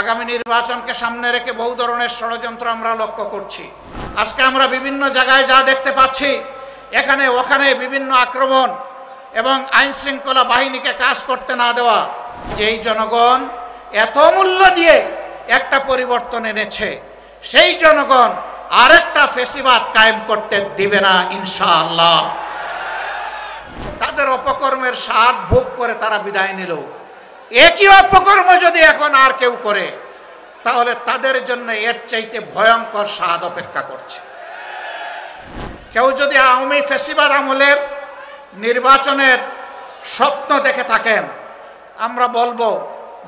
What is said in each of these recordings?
আগামী নির্বাচনকে সামনে রেখে বহু ধরনের ষড়যন্ত্র আমরা লক্ষ্য করছি। আজকে আমরা বিভিন্ন জায়গায় যা দেখতে পাচ্ছি, এখানে ওখানে বিভিন্ন আক্রমণ এবং আইন শৃঙ্খলা বাহিনীকে কাজ করতে না দেওয়া, যেই জনগণ এত মূল্য দিয়ে একটা পরিবর্তন এনেছে, সেই জনগণ আরেকটা ফেসিবাদ কায়েম করতে দিবে না ইনশাআল্লাহ। তাদের অপকর্মের স্বাদ ভোগ করে তারা বিদায় নিল। একই অপকর্ম যদি এখন আর কেউ করে, তাহলে তাদের জন্য এর চাইতে ভয়ঙ্কর স্বাদ অপেক্ষা করছে। কেউ যদি আওয়ামী ফেসিবাদ আমলের নির্বাচনের স্বপ্ন দেখে থাকেন, আমরা বলবো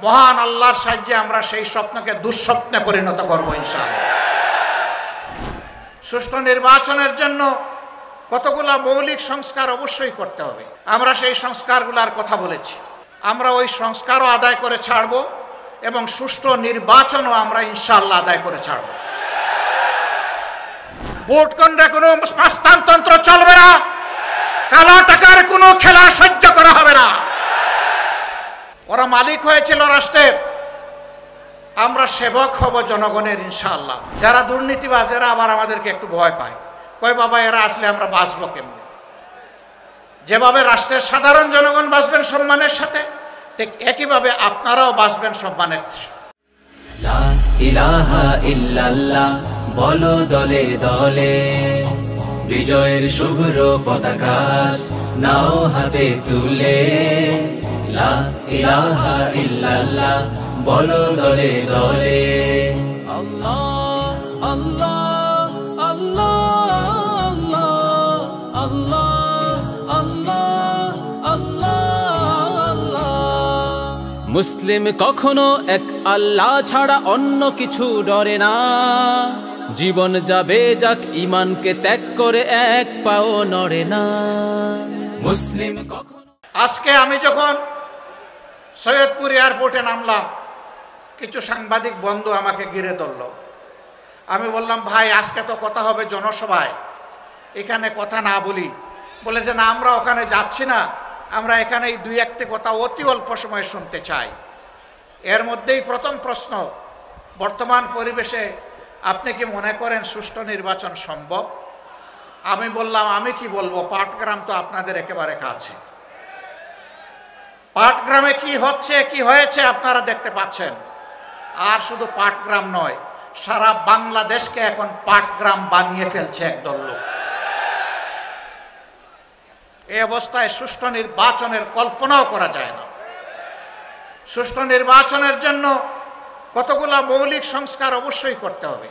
মহান আল্লাহর সাহায্যে আমরা সেই স্বপ্নকে দুঃস্বপ্নে পরিণত করবো ইনশাআল্লাহ। সুষ্ঠু নির্বাচনের জন্য কতগুলা মৌলিক সংস্কার অবশ্যই করতে হবে। আমরা সেই সংস্কারগুলোর কথা বলেছি। আমরা ওই সংস্কারও আদায় করে ছাড়ব এবং সুষ্ঠু নির্বাচনও আমরা ইনশাআল্লাহ আদায় করে ছাড়ব। ভোট কেন্দ্রে কোনো হস্তান্তর চলবে না, কালো টাকার কোনো খেলা সহ্য করা হবে না। ওরা মালিক হয়েছিল রাষ্ট্রের, আমরা সেবক হব জনগণের ইনশাআল্লাহ। যারা দুর্নীতিবাজ এরা আবার আমাদেরকে একটু ভয় পায়, কয় বাবা এরা আসলে আমরা বাঁচবো কেমনে? যেভাবে রাষ্ট্রের সাধারণ জনগণ বাঁচবেন সম্মানের সাথে, ঠিক একইভাবে আপনারাও বাঁচবেন সম্মানের সাথে। লা ইলাহা ইল্লাল্লাহ বলো দলে দলে, বিজয়ের শুভ্র পতাকা নাও হাতে তুলে। লা ইলাহা ইল্লাল্লাহ বলো দলে দলে। আল্লাহ আল্লাহ আল্লাহ আল্লাহ আল্লাহ আল্লাহ। মুসলিম কখনো এক আল্লাহ ছাড়া অন্য কিছু ডরে না। জীবন যাবে যাক, ঈমানকে ত্যাগ করে এক পাও নড়ে না। মুসলিম কখনো। আজকে আমি যখন সৈয়দপুর এয়ারপোর্টে নামলাম, কিছু সাংবাদিক বন্ধু আমাকে ঘিরে ধরল। আমি বললাম, ভাই আজকে তো কথা হবে জনসভায়, এখানে কথা না বলি। বলে যে না, আমরা ওখানে যাচ্ছি না, আমরা এখানে এই দুই একটি কথা অতি অল্প সময় শুনতে চাই। এর মধ্যেই প্রথম প্রশ্ন, বর্তমান পরিবেশে আপনি কি মনে করেন সুষ্ঠু নির্বাচন সম্ভব? আমি বললাম, আমি কি বলবো, পাটগ্রাম তো আপনাদের একেবারে কাছে। পাটগ্রামে কি হচ্ছে কি হয়েছে আপনারা দেখতে পাচ্ছেন। আর শুধু পাটগ্রাম নয়, সারা বাংলাদেশকে এখন পাটগ্রাম বানিয়ে ফেলছে একদল লোক। এই অবস্থায় সুষ্ঠু নির্বাচনের কল্পনাও করা যায় না। সুষ্ঠু নির্বাচনের জন্য কতগুলা মৌলিক সংস্কার অবশ্যই করতে হবে।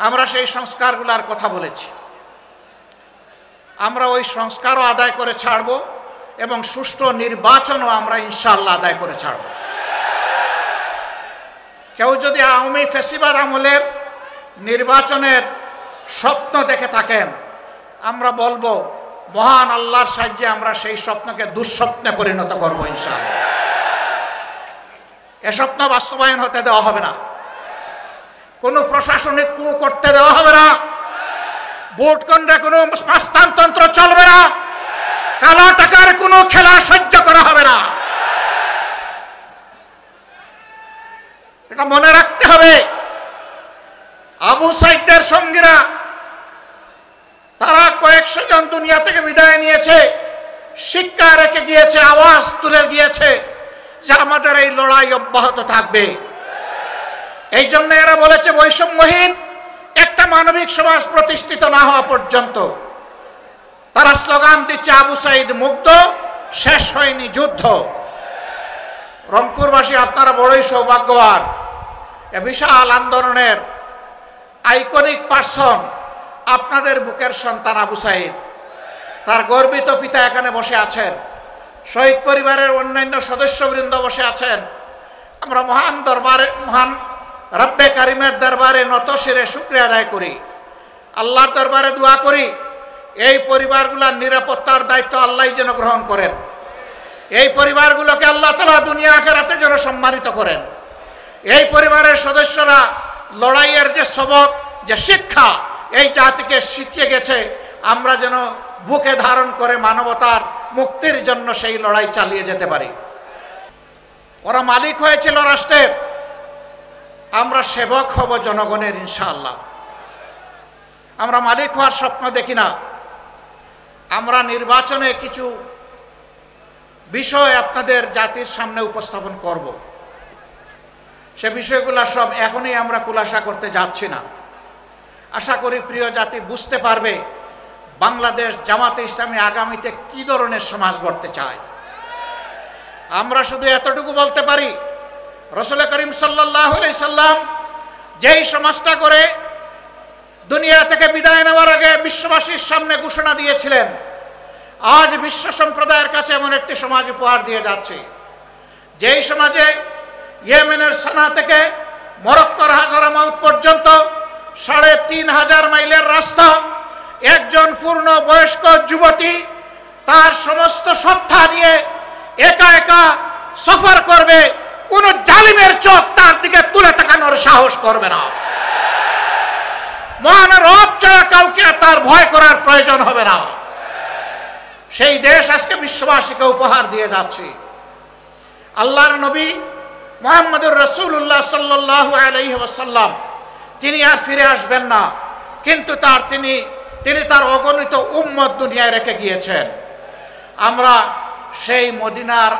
আমরা সেই সংস্কারগুলোর কথা বলেছি। আমরা ওই সংস্কারও আদায় করে ছাড়ব এবং সুষ্ঠু নির্বাচনও আমরা ইনশাআল্লাহ আদায় করে ছাড়ব। কেউ যদি আওয়ামী ফেসিবাদ আমলের নির্বাচনের স্বপ্ন দেখে থাকেন, আমরা বলবো মহান আল্লাহর সাহায্যে আমরা সেই স্বপ্নকে দুঃস্বপ্নে পরিণত করব ইনশাআল্লাহ। এ স্বপ্ন বাস্তবায়ন হতে দেওয়া হবে না, কোনো প্রশাসনিক কু করতে দেওয়া হবে না, ভোট কেন্দ্রে কোনো হস্তান্তর চলবে না, কালো টাকার কোনো খেলা সহ্য করা হবে না। এটা মনে রাখতে হবে। আবু সাইদের সঙ্গীরা তারা কয়েকশো জন দুনিয়া থেকে বিদায় নিয়েছে, শিক্ষা রেখে গিয়েছে, আওয়াজ তুলে গিয়েছে যে আমাদের এই লড়াই অব্যাহত থাকবে। এই জন্য এরা বলেছে বৈষম্যহীন একটা মানবিক সমাজ প্রতিষ্ঠিত না হওয়া পর্যন্ত। তারা স্লোগান দিচ্ছে আবু সাইদ মুগ্ধ, শেষ হয়নি যুদ্ধ। রংপুরবাসী আপনারা বড়ই সৌভাগ্যবান। এ বিশাল আন্দোলনের আইকনিক পার্সন আপনাদের বুকের সন্তান আবু সাইদ। তার গর্বিত পিতা এখানে বসে আছেন, শহীদ পরিবারের অন্যান্য সদস্যবৃন্দ বসে আছেন। আমরা মহান দরবারে, মহান রব্বে কারিমের দরবারে নত শিরে শুকরিয়া আদায় করি, আল্লাহর দরবারে দোয়া করি এই পরিবারগুলোর নিরাপত্তার দায়িত্ব আল্লাহ যেন গ্রহণ করেন। এই পরিবারগুলোকে আল্লাহ তাআলা দুনিয়া আখিরাতে যেন সম্মানিত করেন। এই পরিবারের সদস্যরা লড়াইয়ের যে সবক, যে শিক্ষা এই জাতিকে শিখিয়ে গেছে, আমরা যেন বুকে ধারণ করে মানবতার মুক্তির জন্য সেই লড়াই চালিয়ে যেতে পারি। ওরা মালিক হয়েছিল রাষ্ট্রের, আমরা সেবক হব জনগণের ইনশাআল্লাহ। আমরা মালিক হওয়ার স্বপ্ন দেখি না। আমরা নির্বাচনে কিছু বিষয় আপনাদের জাতির সামনে উপস্থাপন করব। সে বিষয়গুলো সব এখনই আমরা খুলাসা করতে যাচ্ছি না। আশা করি প্রিয় জাতি বুঝতে পারবে বাংলাদেশ জামাতে ইসলামী আগামীতে কি ধরনের সমাজ গড়তে চায়। আমরা শুধু এতটুকু বলতে পারি, রাসূল করিম সাল্লাল্লাহু আলাইহি সাল্লাম যেই সমাজটা করে দুনিয়া থেকে বিদায় নেওয়ার আগে বিশ্ববাসীর সামনে ঘোষণা দিয়েছিলেন, আজ বিশ্ব সম্প্রদায়ের কাছে এমন একটি সমাজ উপহার দিয়ে যাচ্ছে, যেই সমাজে ইয়েমেনের সানা থেকে মরক্কোর হাজারামাউত পর্যন্ত ৩৫০০ মাইলের রাস্তা একজন পূর্ণ বয়স্ক যুবতী তার সমস্ত সত্তা নিয়ে একা একা সফর করবে। কোন জালিমের চোখ তার দিকে তুলে তাকানোর সাহস করবে না। মহান রব ছাড়া কাউকে তার ভয় করার প্রয়োজন হবে না। সেই দেশ আজকে বিশ্ববাসীকে উপহার দিয়ে যাচ্ছে। আল্লাহর নবী মুহাম্মদুর রাসূলুল্লাহ সাল্লাল্লাহু আলাইহি ওয়াসাল্লাম তিনি আর ফিরে আসবেন না, কিন্তু তিনি তার অগণিত উম্মত দুনিয়ায় রেখে গিয়েছেন। আমরা সেই মদিনার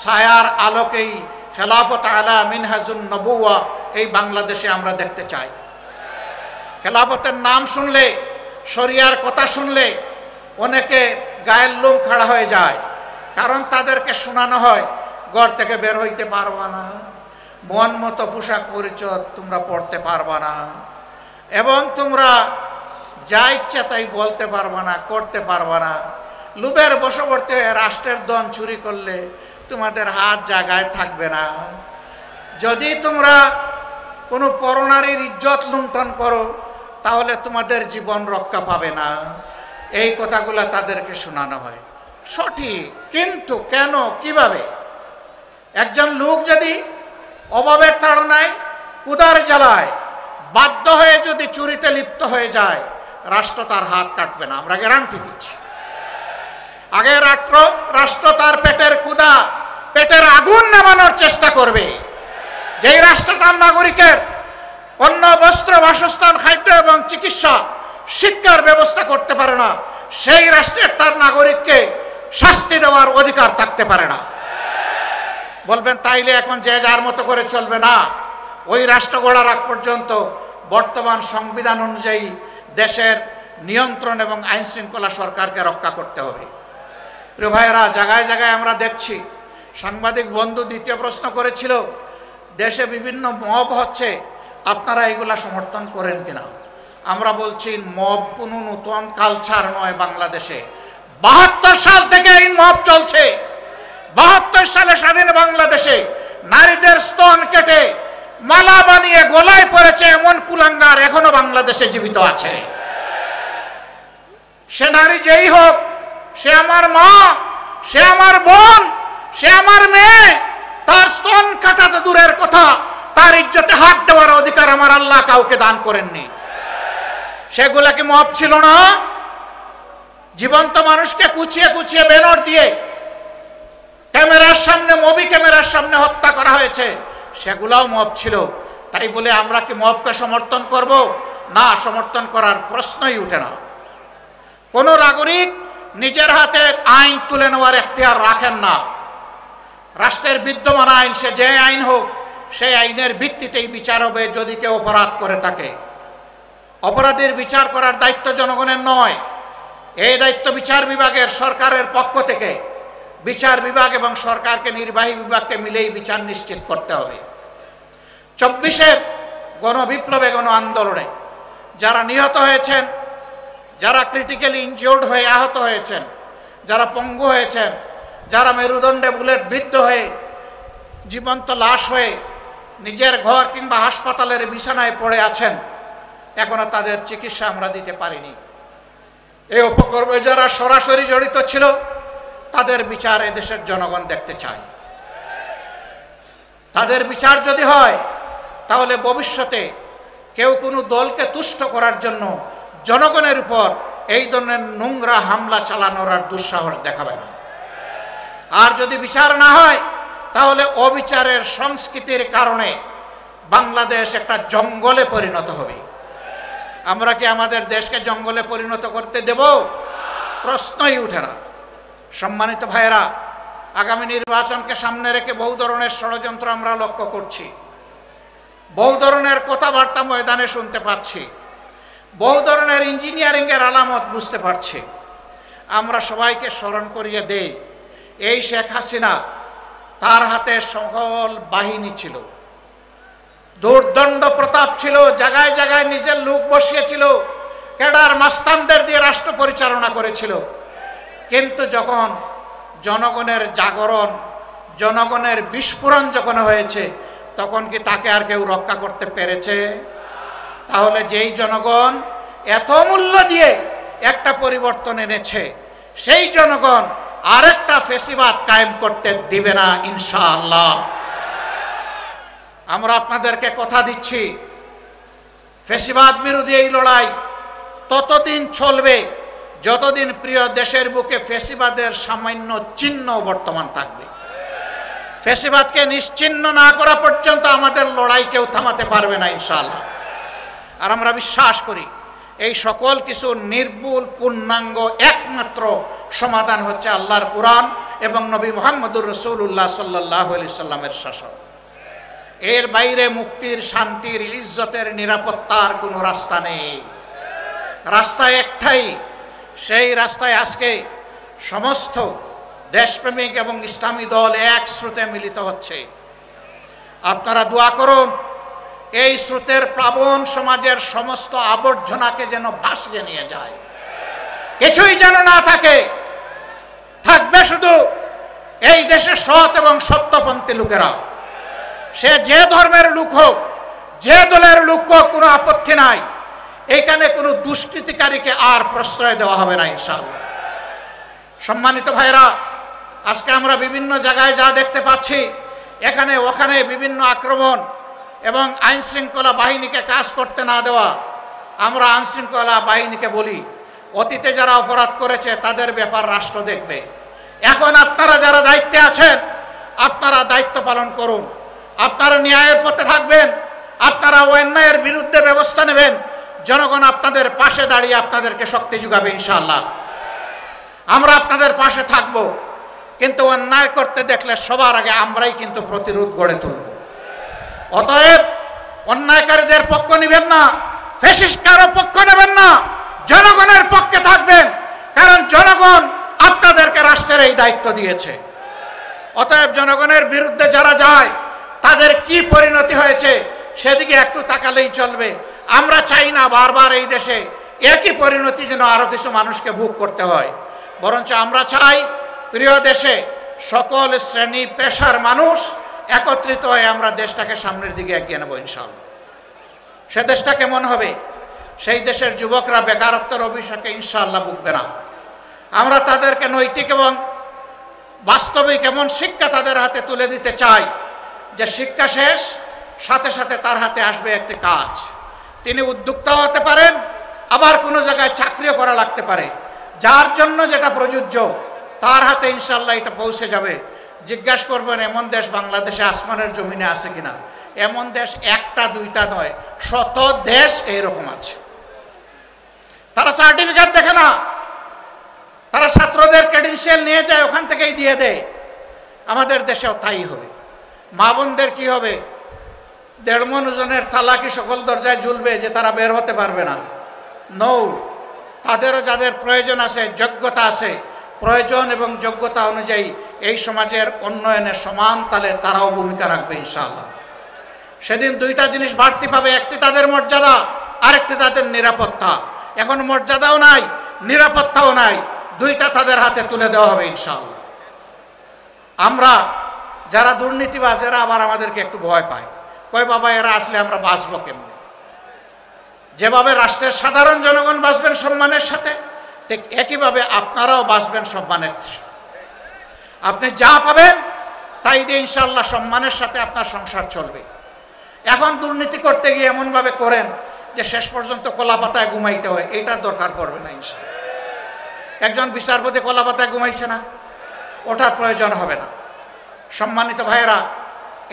ছায়ার আলোকেই খেলাফত আলা মিনহাজুন নবুওয়া এই বাংলাদেশে আমরা দেখতে চাই। খেলাফতের নাম শুনলে, শরিয়ার কথা শুনলে অনেকে গায়ের লোম খাড়া হয়ে যায়, কারণ তাদেরকে শোনানো হয় ঘর থেকে বের হইতে পারবা না, মন মতো পোশাক পরিচয় তোমরা পড়তে পারবা না, এবং তোমরা যা ইচ্ছা তাই বলতে পারবা না, করতে পারবা না। লোভের বশবর্তী হয়ে রাষ্ট্রের ধন চুরি করলে তোমাদের হাত জায়গায় থাকবে না। যদি তোমরা কোনো পরনারীর ইজ্জত লুণ্ঠন করো তাহলে তোমাদের জীবন রক্ষা পাবে না। এই কথাগুলো তাদেরকে শোনানো হয়। সঠিক, কিন্তু কেন, কিভাবে? একজন লোক যদি অভাবের তাড়নায় ক্ষুধার জ্বালায় বাধ্য হয়ে যদি চুরিতে লিপ্ত হয়ে যায়, রাষ্ট্র তার হাত কাটবে না, আমরা গ্যারান্টি দিচ্ছি। আগে রাষ্ট্র তার পেটের ক্ষুধা, পেটের আগুন নামানোর চেষ্টা করবে। যেই রাষ্ট্র তার নাগরিকের অন্ন, বস্ত্র, বাসস্থান, খাদ্য এবং চিকিৎসা, শিক্ষার ব্যবস্থা করতে পারে না, সেই রাষ্ট্রের তার নাগরিককে শাস্তি দেওয়ার অধিকার থাকতে পারে না। বলবেন তাইলে এখন যে যার মতো করে চলবে না। ওই রাষ্ট্র গড়ার আগ পর্যন্ত বর্তমান সংবিধান অনুযায়ী দেশের নিয়ন্ত্রণ এবং আইন শৃঙ্খলা সরকারকে রক্ষা করতে হবে। প্রিয় ভাইয়েরা, জায়গায় জায়গায় আমরা দেখছি, সাংবাদিক বন্ধু দ্বিতীয় প্রশ্ন করেছিল, দেশে বিভিন্ন মব হচ্ছে, আপনারা এগুলা সমর্থন করেন কিনা? আমরা বলছি মব কোনো নতুন কালচার নয় বাংলাদেশে। ৭২ সাল থেকে এই মব চলছে। ৭২ সালে স্বাধীন বাংলাদেশে নারীদের স্তন কেটে মালা বানিয়ে গলায় পড়েছে এমন কুলাঙ্গার এখনো বাংলাদেশে জীবিত আছে। সে নারী যেই হোক, সে আমার মা, সে আমার বোন, সে আমার মেয়ে, তার স্তন কাটা তো দূরের কথা, তার ইজ্জতে হাত দেওয়ার অধিকার আমার আল্লাহ কাউকে দান করেননি। সেগুলা কি মব ছিল না? জীবন্ত মানুষকে কুচিয়ে কুচিয়ে ব্যানার দিয়ে ক্যামেরার সামনে, মুভি ক্যামেরার সামনে হত্যা করা হয়েছে, সেগুলাও মব ছিল। তাই বলে আমরা কি মবকে সমর্থন করব? না, সমর্থন করার প্রশ্নই উঠে না। কোন নাগরিক নিজের হাতে আইন তুলে নেওয়ার এখতিয়ার রাখেন না। রাষ্ট্রের বিদ্যমান আইন, সে যে আইন হোক, সেই আইনের ভিত্তিতেই বিচার হবে যদি কেউ অপরাধ করে থাকে। অপরাধীর বিচার করার দায়িত্ব জনগণের নয়, এই দায়িত্ব বিচার বিভাগের, সরকারের পক্ষ থেকে বিচার বিভাগ এবং সরকারকে, নির্বাহী বিভাগকে মিলেই বিচার নিশ্চিত করতে হবে। ২৪-এর গণবিপ্লবে, গণ আন্দোলনে যারা নিহত হয়েছেন, যারা ক্রিটিক্যালি ইনজিওর্ড হয়ে আহত হয়েছেন, যারা পঙ্গু হয়েছেন, যারা মেরুদণ্ডে বুলেট বিদ্ধ হয়ে জীবন্ত লাশ হয়ে নিজের ঘর কিংবা হাসপাতালের বিছানায় পড়ে আছেন, এখনো তাদের চিকিৎসা আমরা দিতে পারিনি। এই উপকর্মে যারা সরাসরি জড়িত ছিল, তাদের বিচার এদেশের জনগণ দেখতে চায়। তাদের বিচার যদি হয়, তাহলে ভবিষ্যতে কেউ কোনো দলকে তুষ্ট করার জন্য জনগণের উপর এই ধরনের নোংরা হামলা চালানোর আর দুঃসাহস দেখাবে না। আর যদি বিচার না হয়, তাহলে অবিচারের সংস্কৃতির কারণে বাংলাদেশ একটা জঙ্গলে পরিণত হবে। আমরা কি আমাদের দেশকে জঙ্গলে পরিণত করতে দেব? প্রশ্নই উঠে না। সম্মানিত ভাইয়েরা, আগামী নির্বাচনকে সামনে রেখে বহু ধরনের ষড়যন্ত্র আমরা লক্ষ্য করছি, বহু ধরনের কথাবার্তা ময়দানে শুনতে পাচ্ছি, বহু ধরনের ইঞ্জিনিয়ারিংয়ের আলামত বুঝতে পারছি। আমরা সবাইকে স্মরণ করিয়ে দেই, এই শেখ হাসিনা, তার হাতে সকল বাহিনী ছিল, দুর্দণ্ড প্রতাপ ছিল, জায়গায় জায়গায় নিজের লোক বসিয়েছিল, ক্যাডার মাস্তানদের দিয়ে রাষ্ট্র পরিচালনা করেছিল। কিন্তু যখন জনগণের জাগরণ, জনগণের বিস্ফোরণ যখন হয়েছে, তখন কি তাকে আর কেউ রক্ষা করতে পেরেছে? তাহলে যেই জনগণ এত মূল্য দিয়ে একটা পরিবর্তন এনেছে, সেই জনগণ আরেকটা ফেসিবাদ কায়েম করতে দিবে না ইনশাআল্লাহ। আমরা আপনাদেরকে কথা দিচ্ছি, ফেসিবাদ বিরোধী এই লড়াই ততদিন চলবে যতদিন প্রিয় দেশের বুকে ফেসিবাদের সামান্য চিহ্ন বর্তমান থাকবে। ফেসিবাদকে নিশ্চিহ্ন না করা পর্যন্ত আমাদের লড়াই কেউ থামাতে পারবে না ইনশাআল্লাহ। আর আমরা বিশ্বাস করি এই সকল কিছু নির্ভুল পূর্ণাঙ্গ একমাত্র সমাধান হচ্ছে আল্লাহর কোরআন এবং নবী মুহাম্মদুর রাসূলুল্লাহ সাল্লাল্লাহু আলাইহি সাল্লামের শাসন। এর বাইরে মুক্তির, শান্তির, ইজ্জতের, নিরাপত্তার কোনো রাস্তা নেই। রাস্তা একটাই, সেই রাস্তায় আজকে সমস্ত দেশপ্রেমিক এবং ইসলামী দল এক স্রোতে মিলিত হচ্ছে। আপনারা দোয়া করুন এই স্রোতের প্লাবন সমাজের সমস্ত আবর্জনাকে যেন ভাসিয়ে নিয়ে যায়, কিছুই যেন না থাকে। থাকবে শুধু এই দেশের সৎ এবং সত্যপন্থী লোকেরা। সে যে ধর্মের লোক হোক, যে দলের লোক হোক, কোনো আপত্তি নাই। এখানে কোনো দুষ্কৃতিকারীকে আর প্রশ্রয় দেওয়া হবে না ইনশাআল্লাহ। সম্মানিত ভাইরা, আজকে আমরা বিভিন্ন জায়গায় যা দেখতে পাচ্ছি, এখানে ওখানে বিভিন্ন আক্রমণ এবং আইন শৃঙ্খলা বাহিনীকে কাজ করতে না দেওয়া। আমরা আইন শৃঙ্খলা বাহিনীকে বলি, অতীতে যারা অপরাধ করেছে তাদের ব্যাপার রাষ্ট্র দেখবে। এখন আপনারা যারা দায়িত্বে আছেন, আপনারা দায়িত্ব পালন করুন। আপনারা ন্যায়ের পথে থাকবেন, আপনারা অন্যায়ের বিরুদ্ধে ব্যবস্থা নেবেন। জনগণ আপনাদের পাশে দাঁড়িয়ে আপনাদেরকে শক্তি যোগাবে ইনশাআল্লাহ। আমরা আপনাদের পাশে থাকব, কিন্তু অন্যায় করতে দেখলে সবার আগে আমরাই কিন্তু প্রতিরোধ গড়ে তুলব। অতএব অন্যায়কারীদের পক্ষ নেবেন না, ফ্যাসিস্ট কারো পক্ষ নেবেন না, জনগণের পক্ষে থাকবেন, কারণ জনগণ আপনাদেরকে রাষ্ট্রের এই দায়িত্ব দিয়েছে। অতএব জনগণের বিরুদ্ধে যারা যায় তাদের কি পরিণতি হয়েছে সেদিকে একটু তাকালেই চলবে। আমরা চাই না বারবার এই দেশে একই পরিণতি যেন আরো কিছু মানুষকে ভোগ করতে হয়, বরঞ্চ আমরা চাই প্রিয় দেশে সকল শ্রেণী পেশার মানুষ একত্রিত হয়ে আমরা দেশটাকে সামনের দিকে এগিয়ে নেব ইনশাআল্লাহ। সে দেশটা কেমন হবে? সেই দেশের যুবকরা বেকারত্বের অভিশাপে ইনশাআল্লাহ ভুগবে না। আমরা তাদেরকে নৈতিক এবং বাস্তবিক এমন শিক্ষা তাদের হাতে তুলে দিতে চাই যে শিক্ষা শেষ সাথে সাথে তার হাতে আসবে একটি কাজ। তিনি উদ্যোক্তাও হতে পারেন, আবার কোনো জায়গায় চাকরিও করা লাগতে পারে। যার জন্য যেটা প্রযোজ্য তার হাতে ইনশাআল্লাহ এটা পৌঁছে যাবে। জিজ্ঞাসা করবেন এমন দেশ বাংলাদেশে আসমানের জমিনে আছে কিনা? এমন দেশ একটা দুইটা নয়, শত দেশ এইরকম আছে। তারা সার্টিফিকেট দেখে না, তারা ছাত্রদের ক্রেডেনশিয়াল নিয়ে যায়, ওখান থেকেই দিয়ে দেয়। আমাদের দেশেও তাই হবে। মা বোনদের কি হবে? 1.5 মণ ওজনের থালা কি সকল দরজায় ঝুলবে যে তারা বের হতে পারবে না? নৌ, তাদেরও যাদের প্রয়োজন আছে, যোগ্যতা আছে, প্রয়োজন এবং যোগ্যতা অনুযায়ী এই সমাজের উন্নয়নে সমান তালে তারাও ভূমিকা রাখবে ইনশাআল্লাহ। সেদিন দুইটা জিনিস বাড়তি পাবে, একটি তাদের মর্যাদা, আরেকটি তাদের নিরাপত্তা। এখন মর্যাদাও নাই, নিরাপত্তাও নাই, দুইটা তাদের হাতে তুলে দেওয়া হবে ইনশাআল্লাহ। আমরা যারা দুর্নীতিবাজ এরা আবার আমাদেরকে একটু ভয় পায়, কয় বাবা এরা আসলে আমরা বাঁচবো কেমনে? যেভাবে রাষ্ট্রের সাধারণ জনগণ বাঁচবেন সম্মানের সাথে, ঠিক একইভাবে আপনারাও বাঁচবেন সম্মানের সাথে। আপনি যা পাবেন তাই দিয়ে ইনশাআল্লাহ সম্মানের সাথে আপনার সংসার চলবে। এখন দুর্নীতি করতে গিয়ে এমনভাবে করেন যে শেষ পর্যন্ত কলা পাতায় ঘুমাইতে হয়, এইটার দরকার পড়বে না ইনশাআল্লাহ। একজন বিচারপতি কলা পাতায় ঘুমাইছে না, ওটার প্রয়োজন হবে না। সম্মানিত ভাইয়েরা,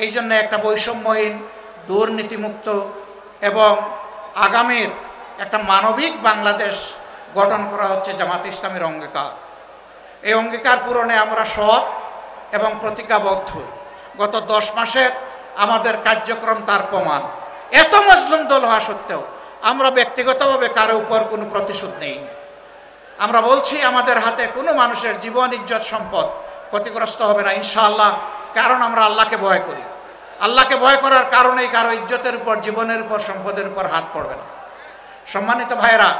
এই জন্য একটা বৈষম্যহীন দুর্নীতিমুক্ত এবং আগামীর একটা মানবিক বাংলাদেশ গঠন করা হচ্ছে জামাত ইসলামের অঙ্গীকার। এই অঙ্গীকার পূরণে আমরা সৎ এবং প্রতিজ্ঞাবদ্ধ। গত 10 মাসের আমাদের কার্যক্রম তার প্রমাণ। এত মজলুম দল হওয়া সত্ত্বেও আমরা ব্যক্তিগতভাবে কারো উপর কোনো প্রতিশোধ নেই। আমরা বলছি আমাদের হাতে কোনো মানুষের জীবন, ইজ্জত, সম্পদ ক্ষতিগ্রস্ত হবে না ইনশাআল্লাহ, কারণ আমরা আল্লাহকে ভয় করি। আল্লাহকে ভয় করার কারণেই কারো ইজ্জতের উপর, জীবনের উপর, সম্পদের উপর হাত পড়বে না। সম্মানিত ভাইরা,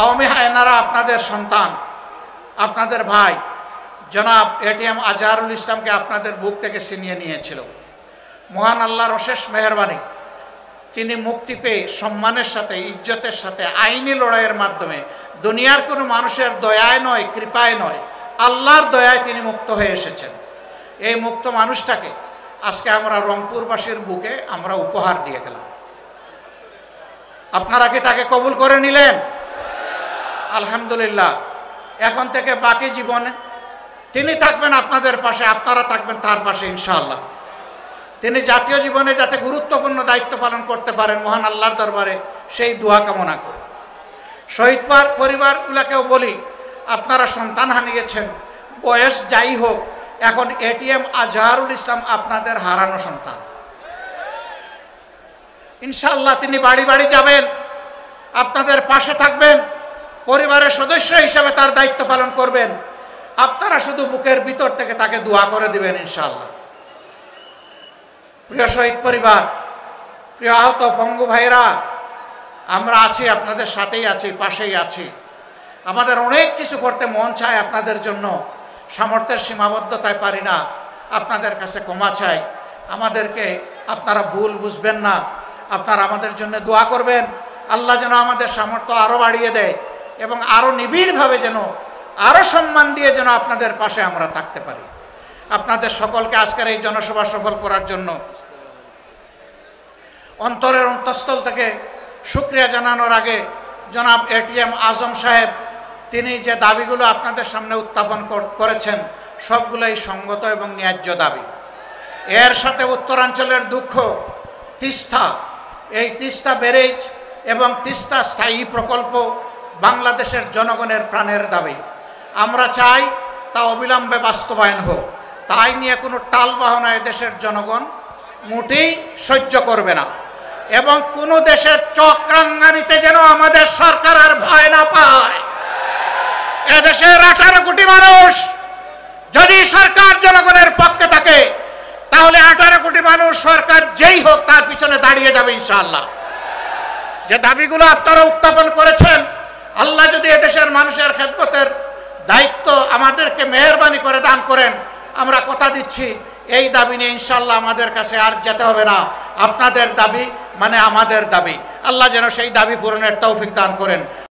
আওয়ামী হায়নারা আপনাদের সন্তান, আপনাদের ভাই জনাব এটিএম আজহারুল ইসলামকে আপনাদের বুক থেকে ছিনিয়ে নিয়েছিল। মহান আল্লাহর অশেষ মেহেরবানি, তিনি মুক্তি পেয়ে সম্মানের সাথে, ইজ্জতের সাথে, আইনি লড়াইয়ের মাধ্যমে, দুনিয়ার কোনো মানুষের দয়ায় নয়, কৃপায় নয়, আল্লাহর দয়ায় তিনি মুক্ত হয়ে এসেছেন। এই মুক্ত মানুষটাকে আজকে আমরা রংপুরবাসীর বুকে আমরা উপহার দিয়ে গেলাম। আপনারা কি তাকে কবুল করে নিলেন? আলহামদুলিল্লাহ। এখন থেকে বাকি জীবনে তিনি থাকবেন আপনাদের পাশে, আপনারা থাকবেন তার পাশে ইনশাআল্লাহ। তিনি জাতীয় জীবনে যাতে গুরুত্বপূর্ণ দায়িত্ব পালন করতে পারেন, মহান আল্লাহর দরবারে সেই দোয়া কামনা করি। শহীদ পরিবারগুলোকেও বলি, আপনারা সন্তান হারিয়েছেন, বয়স যাই হোক, এখন এটিএম আজহারুল ইসলাম আপনাদের হারানো সন্তান। ইনশাআল্লাহ তিনি বাড়ি বাড়ি যাবেন, আপনাদের পাশে থাকবেন, পরিবারের সদস্য হিসেবে তার দায়িত্ব পালন করবেন। আপনারা শুধু বুকের ভিতর থেকে তাকে দোয়া করে দিবেন ইনশাআল্লাহ। প্রিয় শহীদ পরিবার, প্রিয় আহত পঙ্গু ভাইরা, আমরা আছি, আপনাদের সাথেই আছি, পাশেই আছি। আমাদের অনেক কিছু করতে মন চায় আপনাদের জন্য, সামর্থ্যের সীমাবদ্ধতায় পারি না। আপনাদের কাছে ক্ষমা চাই, আমাদেরকে আপনারা ভুল বুঝবেন না। আপনারা আমাদের জন্য দোয়া করবেন, আল্লাহ যেন আমাদের সামর্থ্য আরও বাড়িয়ে দেয় এবং আরও নিবিড়ভাবে যেন, আরও সম্মান দিয়ে যেন আপনাদের পাশে আমরা থাকতে পারি। আপনাদের সকলকে আজকের এই জনসভা সফল করার জন্য অন্তরের অন্তঃস্থল থেকে শুকরিয়া জানানোর আগে জনাব এটিএম আজম সাহেব, তিনি যে দাবিগুলো আপনাদের সামনে উত্থাপন করেছেন সবগুলোই সঙ্গত এবং ন্যায্য দাবি। এর সাথে উত্তরাঞ্চলের দুঃখ, তিস্তা, এই তিস্তা ব্যারেজ এবং তিস্তা স্থায়ী প্রকল্প বাংলাদেশের জনগণের প্রাণের দাবি। আমরা চাই তা অবিলম্বে বাস্তবায়ন হোক। তাই নিয়ে কোনো টালবাহনা দেশের জনগণ মোটেই সহ্য করবে না এবং কোনো দেশের চক্রাঙ্গানিতে যেন আমাদের সরকার আর ভয় না পায়। এদেশের 18 কোটি মানুষ, যদি সরকার জনগণের পক্ষে থাকে তাহলে 18 কোটি মানুষ, সরকার যেই হোক তার পিছনে দাঁড়িয়ে যাবে ইনশাআল্লাহ। যে দাবিগুলো আপনারা উত্থাপন করেছেন, আল্লাহ যদি এদেশের মানুষের খেদমতের দায়িত্ব আমাদেরকে মেহেরবানি করে দান করেন, আমরা কথা দিচ্ছি এই দাবি নিয়ে ইনশাআল্লাহ আমাদের কাছে আর যেতে হবে না। আপনাদের দাবি মানে আমাদের দাবি। আল্লাহ যেন সেই দাবি পূরণের তৌফিক দান করেন।